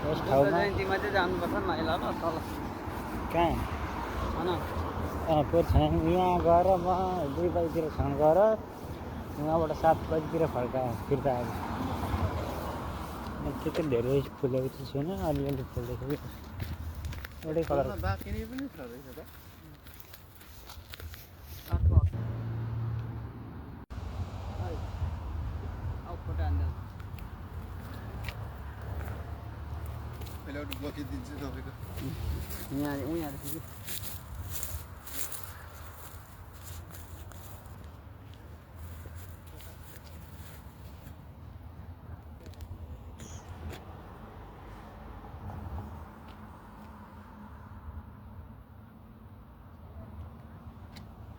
यस ठाउँमा जयन्तीमा चाहिँ जानुपर्छ माइला र तल कहाँ होइन पोर्छाङ यहाँ गएर म 2 बजीतिर छाउँ गएर उहाँबाट 7 बजीतिर फिर्ता आएको त्यति धेरै फुलेको चाहिँ छैन अलिअलि फुलेको एउटै कलर बाँकी पनि छ रहेछ त बोकिदिन्छु तपाईँको यहाँ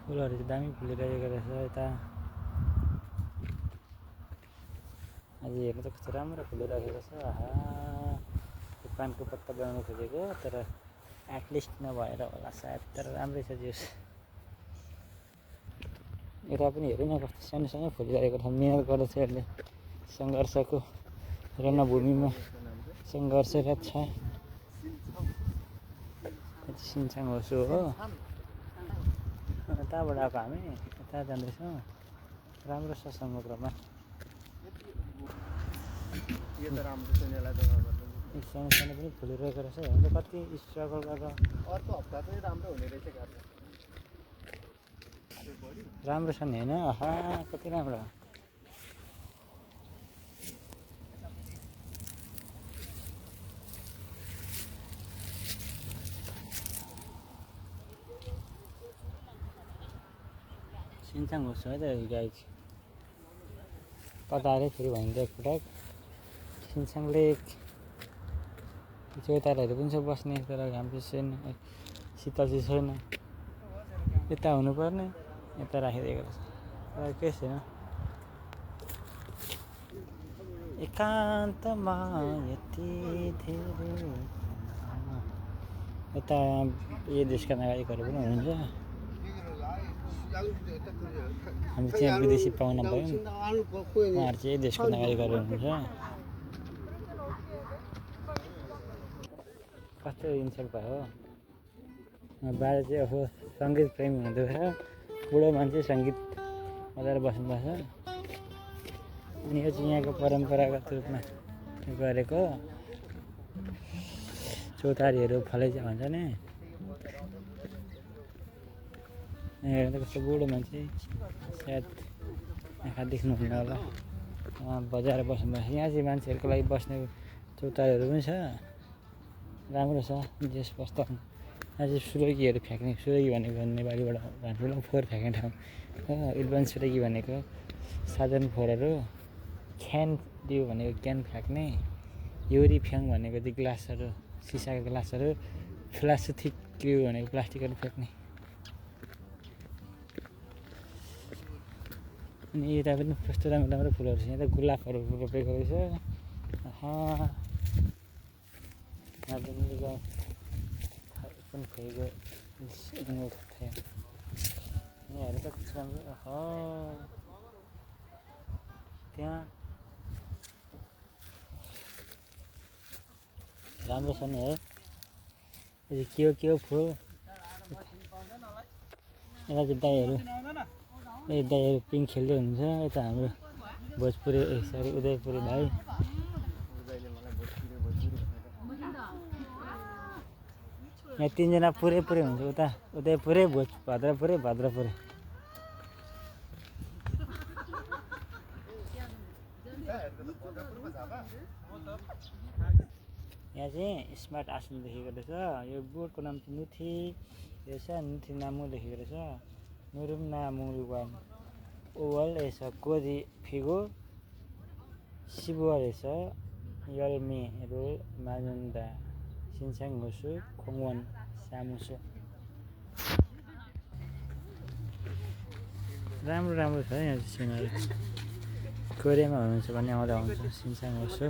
फुलहरू चाहिँ दामी फुलिरहेको रहेछ यता आज हेर्नु त कस्तो राम्रो फुलिरहेको रहेछ आहा पानको पत्ता बनाउनु खोजेको तर एटलिस्ट नभएर होला सायद तर राम्रै छ जोस यता पनि हेरौँ न कस्तो सानो सानो फुलिरहेको छ मिहिनेत गरेको छ यसले सङ्घर्षको रणभूमिमा सङ्घर्षरत छ सिन्छाङ होसो हो यताबाट आएको हामी यता जाँदैछौँ राम्रो छ समग्रमा सानो सानो पनि फुलिरहेको रहेछ हेर्नु त कति स्ट्रगल गरेर अर्को हप्ता चाहिँ राम्रो हुने रहेछ गाडी राम्रो छ नि होइन आहा कति राम्रो सिन्छाङ होस् है त गाई कता अरे फेरि भनिदियो एकपटक सिन्छाङ लेक चौताराहरू पनि छ बस्ने तर घाम चाहिँ छैन शीतल चाहिँ छैन यता हुनुपर्ने यता राखिदिएको रहेछ तर केही छैन एकान्तमा यति धेरै यता यो देशका नागरिकहरू पनि हुनुहुन्छ हामी चाहिँ विदेशी पाहुना भयौँ उहाँहरू चाहिँ देशको नागरिकहरू हुनुहुन्छ कस्तो इन्सल्ट भयो बाजे चाहिँ अब सङ्गीत प्रेमी हुँदो रहेछ बुढो मान्छे सङ्गीत बजाएर बस्नुपर्छ अनि यो चाहिँ यहाँको परम्परागत रूपमा गरेको चौतारीहरू फलेको भन्छ नि हेर्दा कस्तो बुढो मान्छे सायद आँखा देख्नुहुन्न होला उहाँ बजाएर बस्नुपर्छ यहाँ चाहिँ मान्छेहरूको लागि बस्ने चौतारीहरू पनि छ राम्रो छ जेस बस्दा यहाँ चाहिँ सुरगीहरू फ्याँक्ने सुरगी भनेको नेपालीबाट भान्सुला फोहोर फ्याँक्ने ठाउँ हो एडभान्स सुरगी भनेको साधारण फोहोरहरू क्यान दियो भनेको क्यान फ्याँक्ने युरी फ्याङ भनेको चाहिँ ग्लासहरू सिसाको ग्लासहरू प्लास्टिक क्रिउ भनेको प्लास्टिकहरू फ्याँक्ने अनि यता पनि कस्तो राम्रो राम्रो फुलहरू छ यहाँ त गुलाबहरू रोपेको रहेछ पनि खोइको यहाँ हेरेर कस्तो राम्रो त्यहाँ राम्रो छ नि है यो के हो फुल यता चाहिँ दाईहरू पिङ खेल्दै हुनुहुन्छ यता हाम्रो भोजपुरी सरी उदयपुरी भाइ यहाँ 3 जना पुरै हुन्छ उता उदयपुरै भद्रपुरै यहाँ चाहिँ स्मार्ट आश्रम लेखेको रहेछ यो बोर्डको नाम चाहिँ नुथी रहेछ नुथी नामु लेखेको रहेछ नुरुम नामुवान ओवल रहेछ कोदी फिगो सिबुवा रहेछ यल्मे रोल माजुन्दा सिन्छाङ होसु खोङवान सामुसो राम्रो छ यहाँ सिनहरू कोरियामा हुनुहुन्छ भने आउँदा हुन्छ सिन्छाङ होसु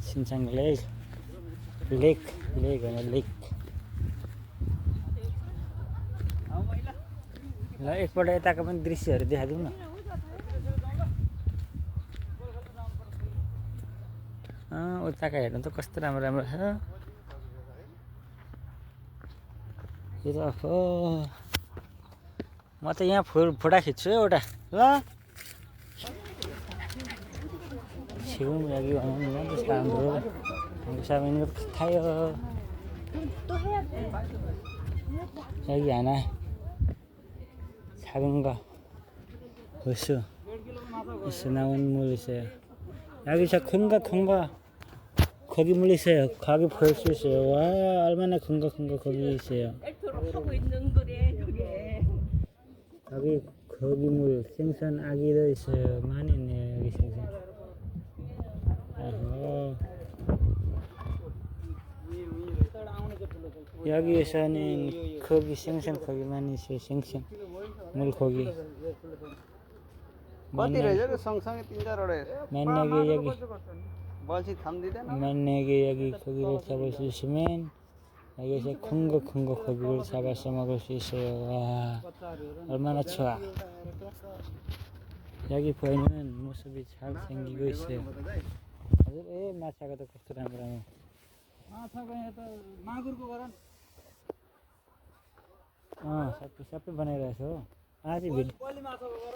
सिन्छाङ लेक होइन लेक ल एकपल्ट यताको पनि दृश्यहरू देखाइदिउँ न उताका हेर्नु त कस्तो राम्रो राम्रो छ यो त हो म त यहाँ फोटा खिच्छु एउटा ल छिउँ लागि भनौँ न त्यस्तो हाम्रो सामान्य खायो 여기 하나 작은 거 벌써 나온 물 있어요. 여기 저 큰 거 거기 물 있어요. 거기 볼 수 있어요. 와 얼마나 큰 거 거기 있어요. 하고 있는 거래 그게. 거기 물 생선 아기도 있어요. 많이 있네요 여기 생선. 여기에서는 거기 생선 거기 많이 있어요. 생선 물고기. कति रहेछ र सँगसँगै 3-4 वटा 만약에 여기 बल्छी थाम्दिँदैन 만약에 여기 고기를 잡을 수 있으면 여기서 큰 거 고기를 잡아서 먹을 수 있어요. 와 얼마나 좋아. 여기 보이는 모습이 잘 생기고 있어요. हजुर ए माछाको त कस्तो राम्रो राम्रो माछाको यहाँ त मागुरको गर सबै बनाइरहेछ हो आज भिडियो कहिले माछाको गर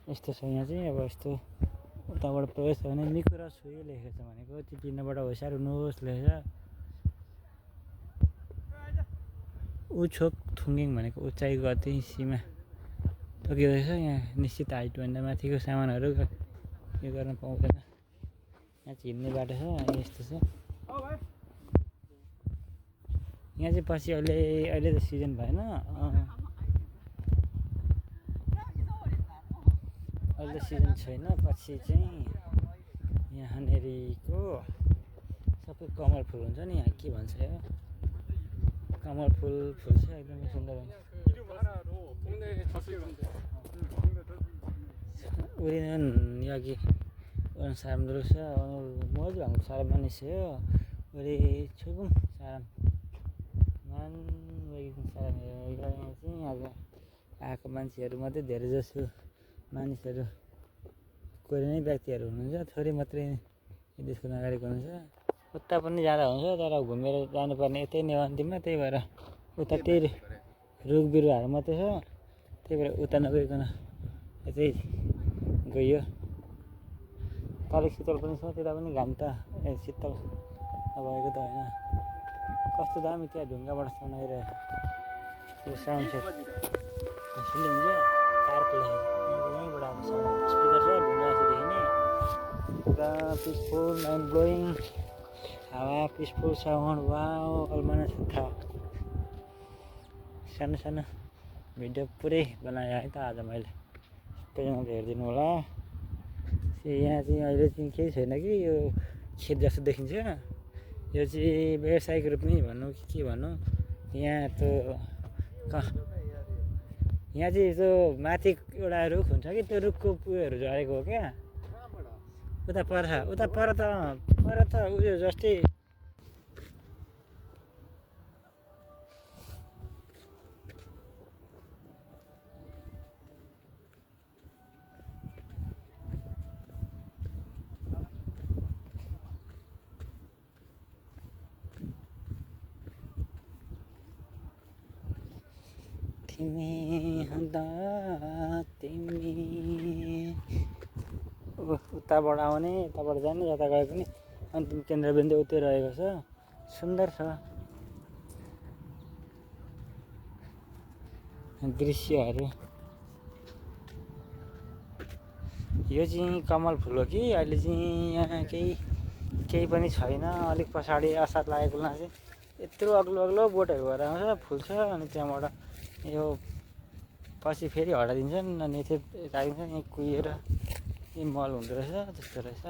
यस्तो छ यहाँ चाहिँ अब यस्तो उताबाट प्रवेश छ भने मिकुरा छुई लेखेको छ भनेको चिपिनबाट होसियार हुनुहोस् लेखेछ उछोक थुङ्गिङ भनेको उचाइ गति सीमा तोकिँदो रहेछ यहाँ निश्चित हाइटभन्दा माथिको सामानहरू यो गर्न पाउँदैन यहाँ चाहिँ हिँड्ने बाटो छ यस्तो छ यहाँ चाहिँ पछि अहिले त सिजन भएन अहिले त सिजन छैन पछि चाहिँ यहाँनेरिको सबै कमल फुल हुन्छ नि यहाँ के भन्छ यो कमल फुल फुल्छ एकदमै सुन्दर हुन्छ 우리는 여기 온 사람들로서 오늘 모두 한국 사람 많으세요. 우리 조금 사람만 외국인 사람이에요. 이거 चाहिँ आएको मान्छेहरू मात्रै धेरै जसो मानिसहरू कोही नै व्यक्तिहरू हुनुहुन्छ थोरै मात्रै देशको नागरिक हुनुहुन्छ उता पनि जाँदा हुन्छ तर घुमेर जानुपर्ने यतै नेवान्तीमा त्यही भएर उता त्यही रुख बिरुवाहरू मात्रै छ त्यही भएर उता नगइकन यतै गयो तल शीतल पनि छ त्यता पनि घाम त शीतल नभएको त होइन कस्तो दामी त्यहाँ ढुङ्गाबाट सुनाइरहेको यो साउन्ड छ यसले हुन्छ पार्क लेखेको यहीँबाट आएको साउन्ड स्पिकर छ ढुङ्गा जस्तो देखिने पुरा पिसफुल माइन्ड ब्लोइङ हावा पिसफुल साउन्ड वाउ अलमाना छ था सानो सानो भिडियो पुरै बनाएँ है त आज मैले सबैजनाले हेरिदिनु होला यहाँ चाहिँ अहिले चाहिँ केही छैन कि यो खेत जस्तो देखिन्छ यो चाहिँ व्यावसायिक रूपमै भनौँ कि के भनौँ यहाँ त यहाँ चाहिँ त्यो माथि एउटा रुख हुन्छ कि त्यो रुखको उयोहरू झरेको हो क्या उता पर त उयो जस्तै तिमी हँदा तिमी उताबाट आउने यताबाट जाने जता गए पनि अन्तिम केन्द्रबिन्दु उतै रहेको छ सुन्दर छ दृश्यहरू यो चाहिँ कमल फुल हो कि अहिले चाहिँ यहाँ केही पनि छैन अलिक पछाडि असार लागेको बेला चाहिँ यत्रो अग्लो बोटहरू भएर आउँछ फुल्छ अनि त्यहाँबाट यो पछि फेरि हटाइदिन्छन् अनि राखिदिन्छन् यहाँ कुहिएर यी मल हुँदो रहेछ त्यस्तो रहेछ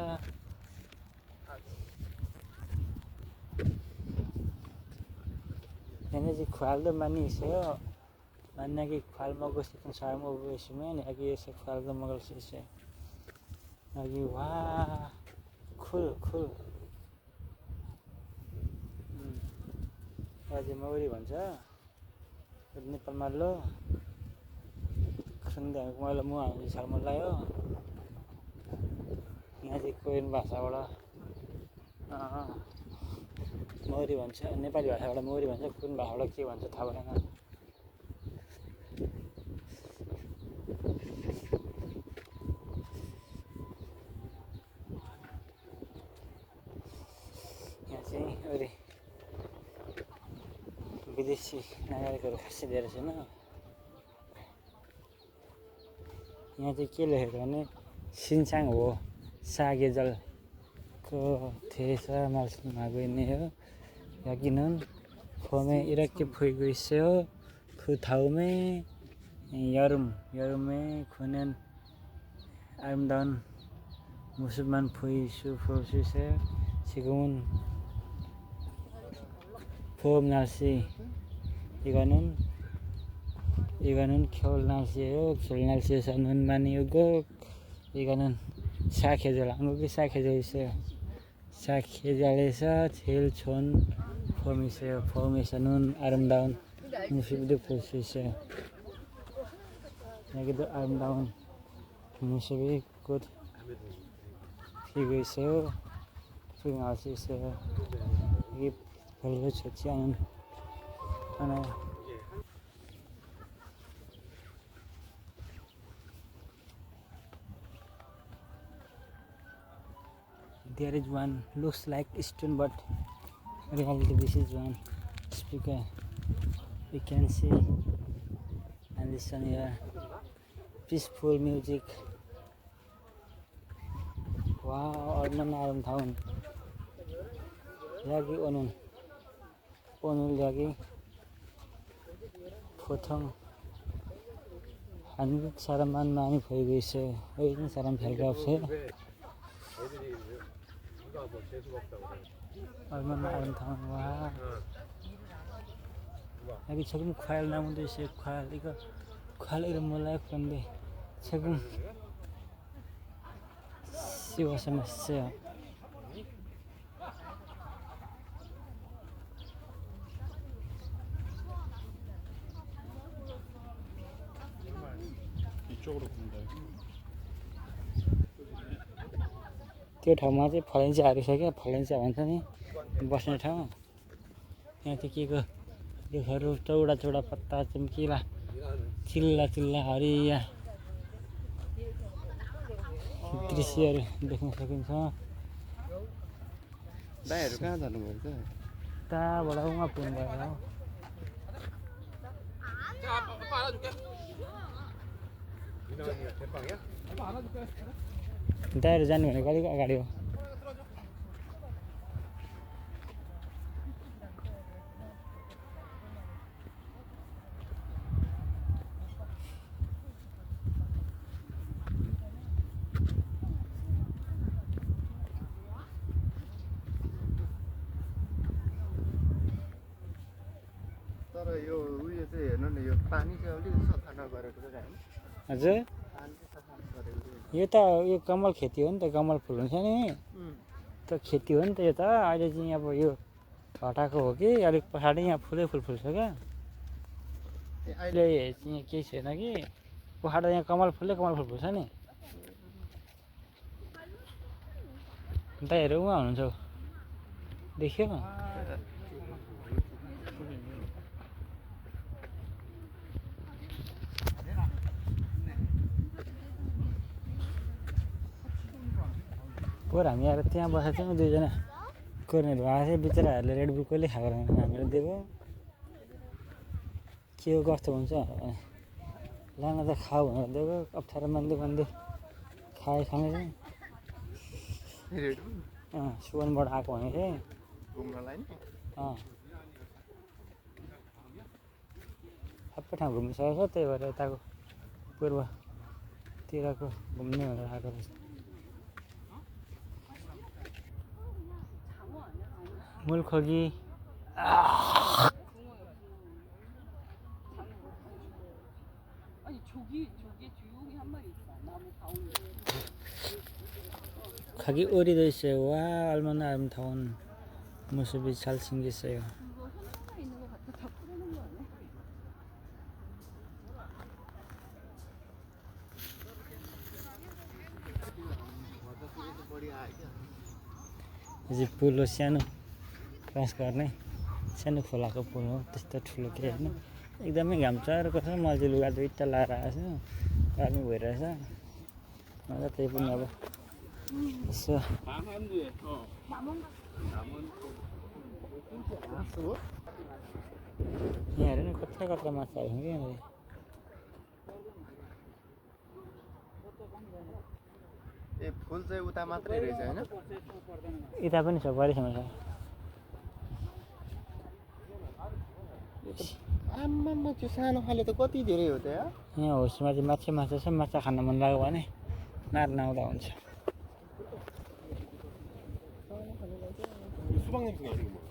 यहाँ चाहिँ खुवाल्दो मानिस요 만약에 괄 먹고 싶은 잘 먹고 계시면 여기에서 괄도 먹을 수 있어요. 여기 와 쿨 여기 머리 भन्छ नेपालमा लो खन्दा मलाई म हामी छाल मलायो यहाँ चाहिँ कोरियन भाषाबाट मौरी भन्छ, नेपाली भाषाबाट मौरी भन्छ, कोरियन भाषाबाट के भन्छ थाहा भएन। यहाँ चाहिँ अरे विदेशी नागरिकहरू खासै धेरै छैन। यहाँ चाहिँ के लेखेको भने सिन्साङ हो 사계절को 대사 말씀하고 있네요. 여기는 봄에 이렇게 보이고 있어요. 그 다음에 여름에 그는 아름다운 모습만 볼 수 있어요. 지금은 봄 날씨. 이거는 겨울 날씨예요. 겨울 날씨에서 눈 많이 오고, 이거는 사계절, 한국에 사계절 있어요. 사계절에서 제일 좋은 봄이 있어요. 봄에서는 아름다운 모습도 볼 수 있어요. 여기도 아름다운 모습이 곧 피고 있어요. 구경할 수 있어요. 여기 별로 좋지 않아요. There is one looks like stone, but reality this is one speaker. We can see and listen here peaceful music. Wow, 얼마나 아름다운. 여기 오늘 여기 보통 한국 사람만 많이 보이고 있어요. 여기 있는 사람 별거 없어요. 얼마나 아름다운. 와, 여기 조금 과일 나무도 있어요. 과일 이름 몰라요. 그런데 조금 씹어서 맛있어요. 이쪽으로 본다. त्यो ठाउँमा चाहिँ फलेन्सिया हारिसक्यो। फलेन्सिया भन्छ नि बस्ने ठाउँ। यहाँ चाहिँ के को रुखहरू चौडा चौडा पत्ता चम्किला चिल्ला हरिया दृश्यहरू देख्न सकिन्छ। दाइहरू कहाँ जानुभयो त? उताबाट उहाँ पुग्नुभयो। दाइहरू जानु भनेको अलिक अगाडि हो। तर यो उयो चाहिँ हेर्नु न, यो पानी चाहिँ अलिक सफा नगरेको चाहिँ होइन? हजुर, पानी चाहिँ सफा नगरेको। यो त यो कमल खेती हो नि त। कमल फुल हुन्छ नि त, खेती हो नि त। यो त अहिले चाहिँ अब यो हटाएको हो कि अलिक पछाडि यहाँ फुलै फुल फुल्छ क्या। अहिले चाहिँ केही छैन कि पछाडि यहाँ कमल फुल फुल्छ नि। दाइहरू उहाँ हुनुहुन्छ, देख्यो? पोहोर हामी आएर त्यहाँ बसेको थियौँ। दुईजना कोर्नेहरू आएको थियो। बिचराहरूले रेड बुल कहिले खाएको रहेन। हामीले दिएको के हो कस्तो हुन्छ लान त खाऊ भनेर दिएको। अप्ठ्यारो मान्दै खाने चाहिँ सुवनबाट आएको भने चाहिँ घुम्नलाई नि सबै ठाउँ घुमिसकेको छ। त्यही भएर यताको पूर्वतिरको घुम्ने भनेर आएको रहेछ। 물고기 아니 조개 조용히 한 마리 있어. 나무 가운데. 거기 오리도 있어요. 와, 얼마나 아름다운 모습이 잘 생겼어요. 그거 하나가 있는 것 같아. 다 풀어놓은 거 아니야? चाहिँ पुल हो सानो क्रस गर्ने सानो खोलाको पुल हो त्यस्तो ठुलो केही होइन एकदमै घाम चर्को छ मैले चाहिँ लुगा दुईवटा लाएर आएको छु गर्मी भइरहेछ मलाई त्यही पनि अब यसो हाँसो हो यहाँ हेर न कत्रा कत्रा माछाहरू छन् कि यहाँनिर ए फुल चाहिँ उता मात्रै रहेछ होइन यता पनि छ बढीसम्म छ आम्मामा त्यो सानो खाले त कति धेरै हो त यार यहाँ होसमा चाहिँ माछा छ माछा खान मन लाग्यो भने मार्न आउँदा हुन्छ 수박 냄새가 아니고 뭐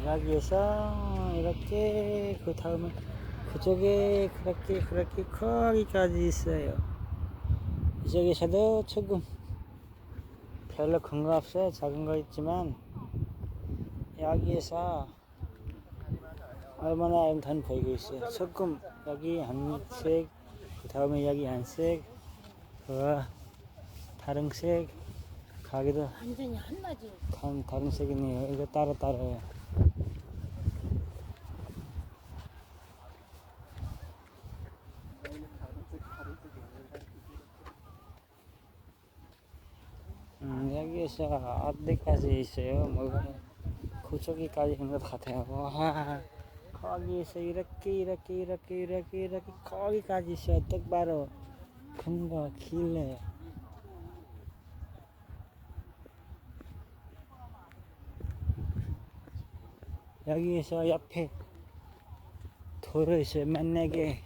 여기에서 이렇게 그 다음에 그쪽에 그렇게 거기까지 있어요. 이쪽에서도 조금 별로 큰 거 없어요. 작은 거 있지만 여기에서 얼마나 아름다운 보이고 있어요. 조금 여기 한색, 그 다음에 여기 한색, 다른 색, 가게도 완전히 한낮이. 다른 색이네요. 이거 따로따로요. 여기에서 어디까지 있어요? 뭐가 그쪽이까지 있는 것 같아요. 와, 거기에서 이렇게 거기까지 있어요. 똑바로 큰 거 길래. 여기에서 옆에 도로 있어요. 만약에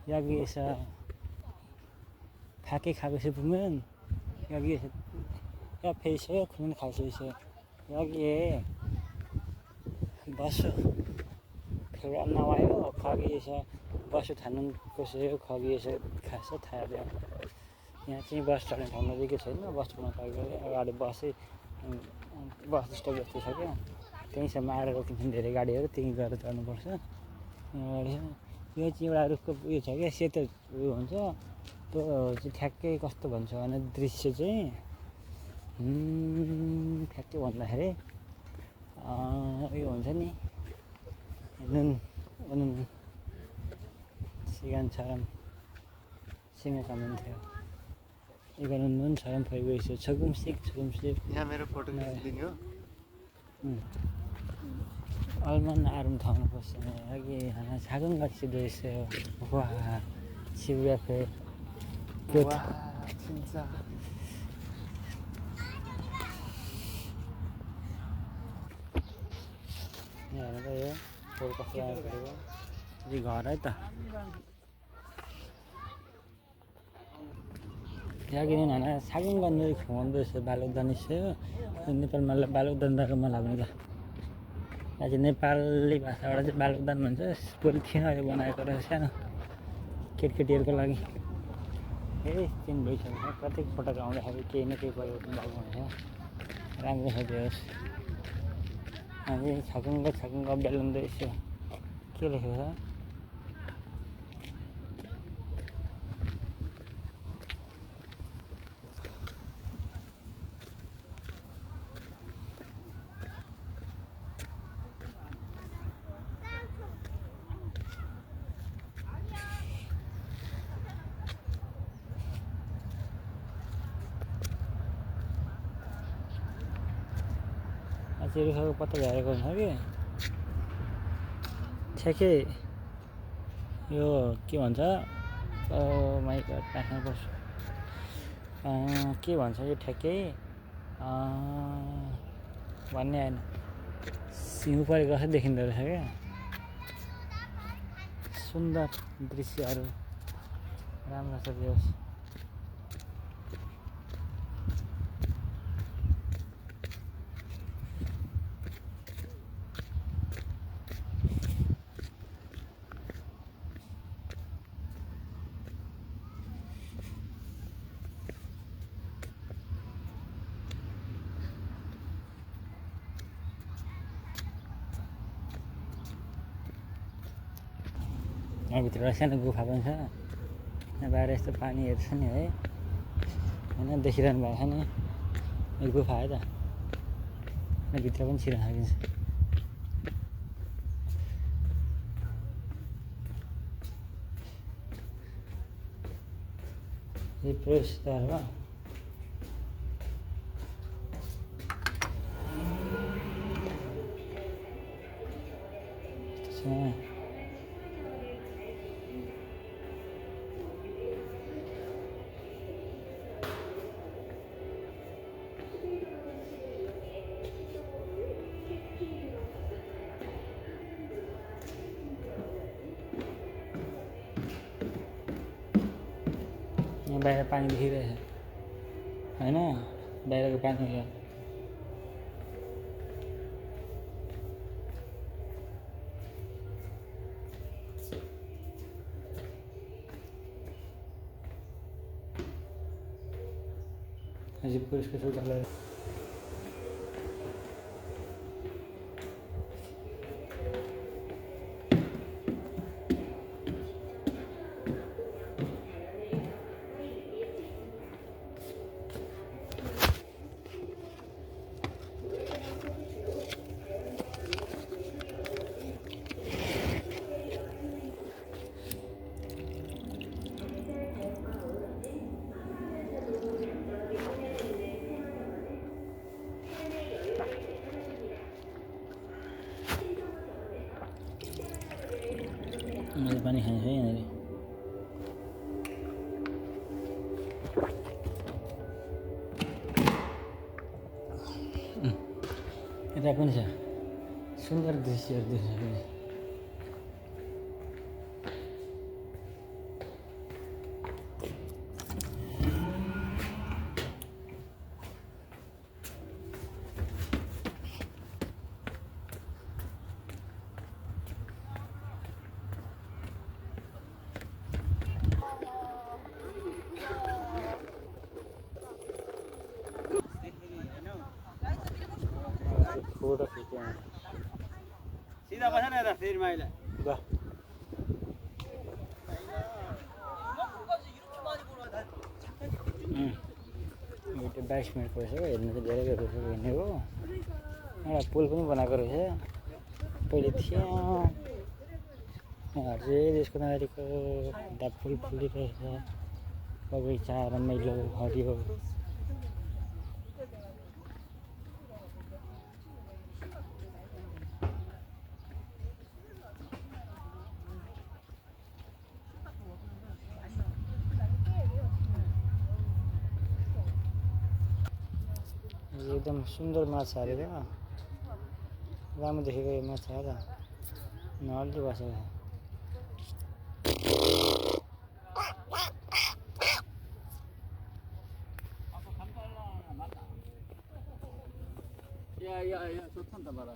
여기에서 밖에 가고 싶으면 여기에서 옆에 있어요. 그러면 갈 수 있어요. 여기에 버스 별로 안 나와요. 거기에서 버스 타는 곳이에요. 거기에서 가서 타야 돼요. यहाँ चाहिँ बस चढ्ने ठाउँ नजिकै छैन बसमा गयो अगाडि बस स्टप जस्तो छ क्या त्यहीँसम्म आएर रोकिन्छन् धेरै गाडीहरू त्यहीँ गएर चढ्नुपर्छ अगाडि यो चाहिँ एउटा रुखको उयो छ क्या सेतो उयो हुन्छ त्यो चाहिँ ठ्याक्कै कस्तो भन्छ भने दृश्य चाहिँ ठ्याक्कै भन्दाखेरि उयो हुन्छ नि नुन 시간처럼 생각하면 돼요. 이거는 눈처럼 보이고 있어요. 조금씩 यहाँ मेरो फोटो खिचिदिने हो 얼마나 아름다운 곳이네. 여기 하나 작은 가치도 있어요. 와, 집 옆에 끝. 와 진짜 यहाँ पोलकस करिब यी घर है त 여기는 하나 작은 건물이 공원도 있어요. 말로단 있어요. नेपालमा बालुक्दान मलाई भन्छ अझै नेपाली भाषाबाट चाहिँ बालुक्दान भन्छ पुरै थिएन बनाएको रहेछ सानो केटीहरूको लागि दिन भइसक्यो प्रत्येक पटक आउँदाखेरि केही न केही परिवर्तन भएको हुन्छ राम्रो छ त्यो अनि छगङ्ग बेलुन रहेछ के लेखेको छ रुखको पत्ता झरेको हुन्छ कि ठ्याक्कै यो के भन्छ माइक राख्नुपर्छ के भन्छ यो ठ्याक्कै भन्ने आएन सिउँ परेको जस्तो देखिँदो रहेछ क्या सुन्दर दृश्यहरू राम्रो छ त्यो यहाँभित्र सानो गुफा पनि छ बाहिर यस्तो पानीहरू छ नि है होइन देखिरहनु भएको छ नि यो गुफा है त भित्र पनि छिर्न सकिन्छ यो प्रवेशद्वार हो यहाँ बाहिर पानी देखिरहेछ होइन बाहिरको पानी हो अझै पुलिसको शौचालय मैले पानी खान्छ है यहाँनिर यता पनि छ सुन्दर दृश्यहरू देख्न सकिन्छ फोटो खिच्यो सीधा बस न यता फेरि माइला ल यो 22 मिनटको रहेछ हो हेर्नु चाहिँ धेरै रहेछ हिँडेको एउटा पुल पनि बनाएको रहेछ पहिले थियो यहाँ चाहिँ यसको नागरिकको खुट्टा फुल फुलिरहेछ बगैँचा रमाइलो हरियो एकदम सुन्दर माछाहरू क्या राम्रो देखेको यो माछा हो त नहल्दी बसेको या सोध्छ नि त बडा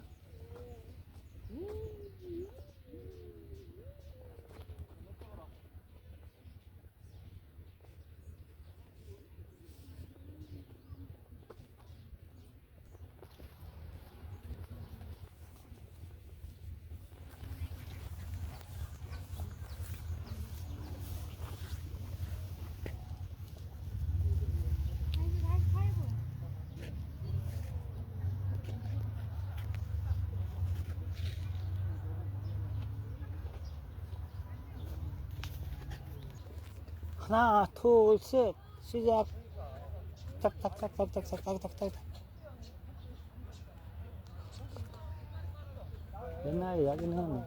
Nah, tool set. Sejak tak tak tak tak tak tak tak tak tak. Benar ya benar.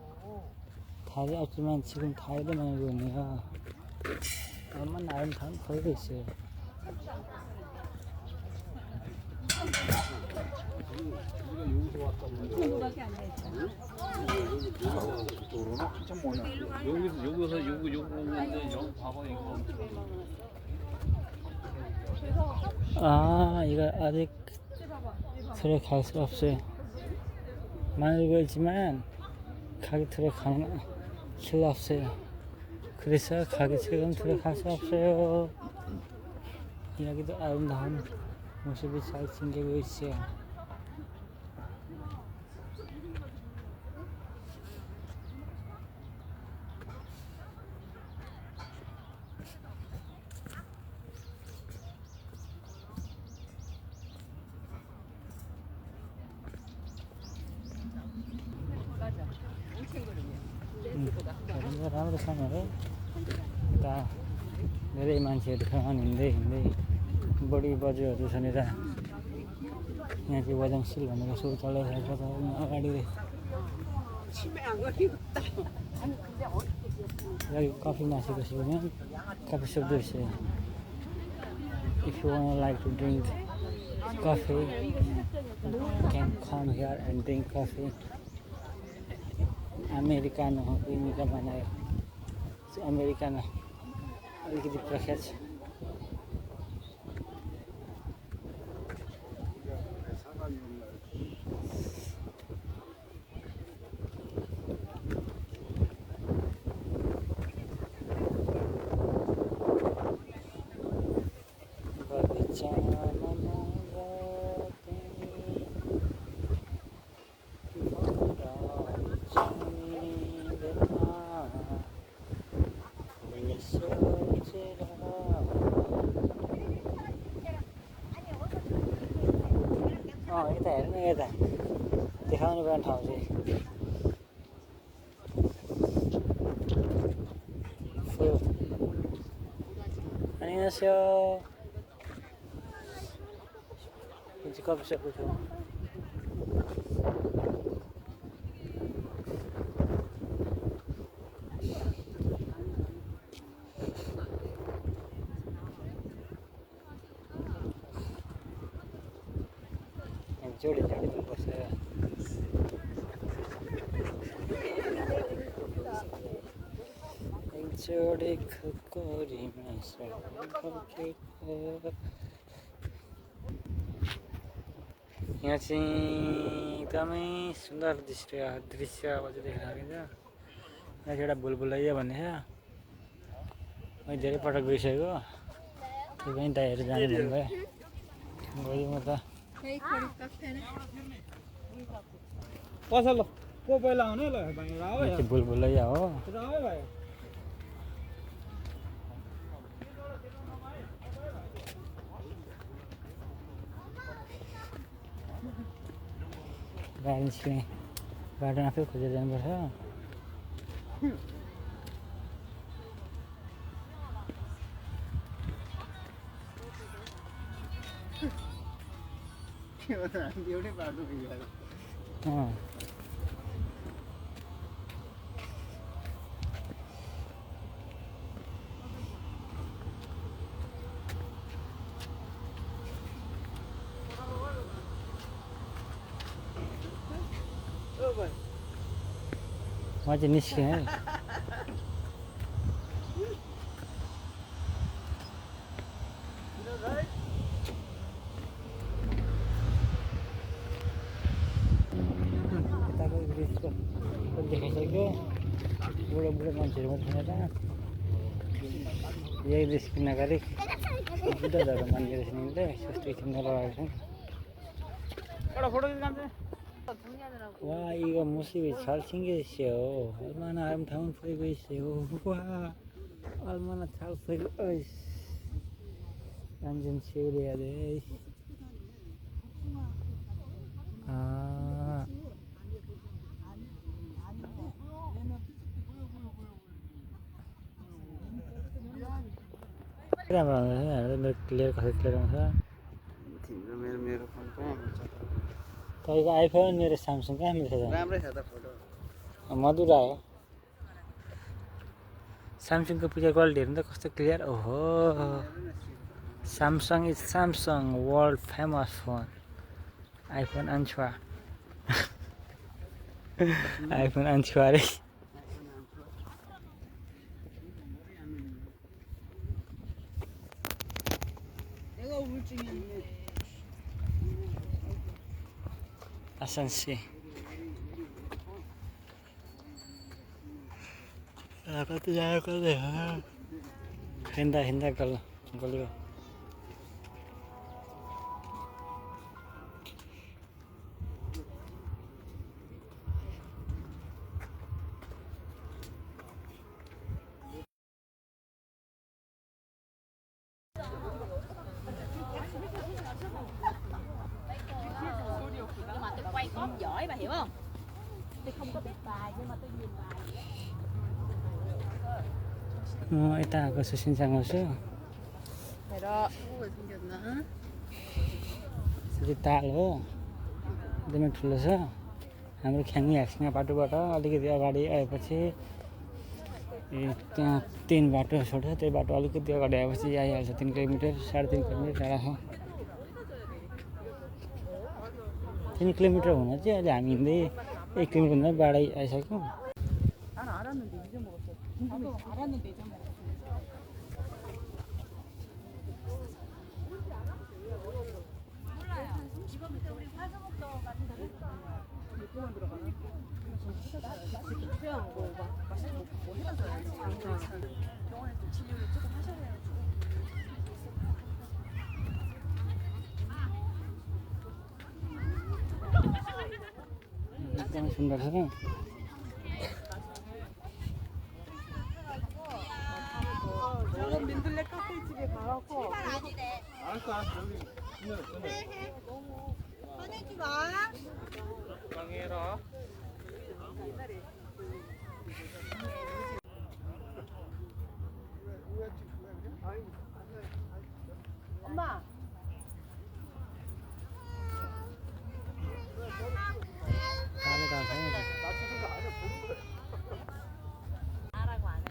Thari acuman cikin thari dah mana guna ya. Aman ayam tham thari sih. 이거 아직 들어갈 수 없어요. 많이 걸지만 가게 들어가는 길 없어요. 그래서 가게 지금 들어갈 수 없어요. 여기도 아름다운 모습이 잘 생기고 있어요. राम्रोसँगले यता धेरै मान्छेहरू छन् हिँड्दै हिँड्दै बढी बज्यूहरू छन् यता यहाँ चाहिँ वजङसिल भनेको सो चलाइरहेको छ अगाडि कफी मासेपछि पनि कफी सप दिएछ if you want like to drink coffee you can come here and drink coffee americano हो यिनीका बनायो अमेरिकानो अलिकति प्रख्यात छ यता हेर्नु यता देखाउनु पर्ने ठाउँ चाहिँ 안녕하세요. 이제 커피숍 좀. जोडी जोडी बसेर जोडी खुकुरीमा यहाँ चाहिँ एकदमै सुन्दर दृश्य अब चाहिँ देख्न सकिन्छ यहाँ चाहिँ एउटा बुलबुलैया भन्ने छ मैले धेरै पटक गइसकेको त्यही पनि दाइहरू जाने भन्नुभयो गयो म त पसल को पहिला आउने ल भाइ यो बुलबुलैया हो भाइ गाडी निस्किने बाटो आफै खोजेर जानुपर्छ एउटै बाटो भइगयो म चाहिँ निस्केँ है यताको ब्रिजको देखाइसक्यो बुढो बुढो मान्छेहरू मात्रै छैन यही ब्रिज किनाकारी बुद्ध धर्म मन्दिर छ यिनले सस्तो किन्न लगाएको छन् एउटा फोटो दिन्छ 와 이거 모습이 잘생겼어요 얼마나 아름다운 보이고 와 얼마나 잘 보이고 어이씨 완전 치우려야 돼 아 राम्रो राम्रो क्लियर कसरी क्लियर आउँछ तिम्रो मेरो फोन कहाँ हुन्छ तपाईँको आइफोन मेरो स्यामसङ कहाँ मिल्छ राम्रै छ त फोटो मधुर आयो स्यामसङको पिक्चर क्वालिटी हेर्नु त कस्तो क्लियर ओहो Samsung is Samsung world famous phone iPhone आन्छुवा आइफोन आन्छुवा अरे 아산씨 कति जायो कतै हिँड्दा हिँड्दा गल्यो quay có giỏi bà hiểu không? Tôi không có biết bài nhưng mà tôi nhìn bài. यता आएको छु सिन्साङमा छु 해라. 뭐가 생겼나? यसरी ताल हो एकदमै ठुलो छ हाम्रो ख्याङ्गी हाँक्सिङा बाटोबाट अलिकति अगाडि आएपछि त्यहाँ 3 बाटो छोड्छ त्यो बाटो अलिकति अगाडि आएपछि आइहाल्छ 3 किलोमिटर 3.5 किलोमिटर टाढा छ 3 किलोमिटर हुन चाहिँ अहिले हामी हिँड्दै 1 किलोमिटर हुँदा बाढै आइसक्यौँ 난 알았는데 잊어먹었어. 나도 알았는데 잊어먹었어. एकदमै सुन्दर छ 저는 민들레 카페집에 가갖고 알았어, 알았어. 여기 있네. 화내지 마. 방해라. 엄마. कालो दाल छ 나라고 안 해.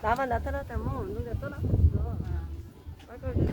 나만 나타났다면 운동장 떠났어. 빨리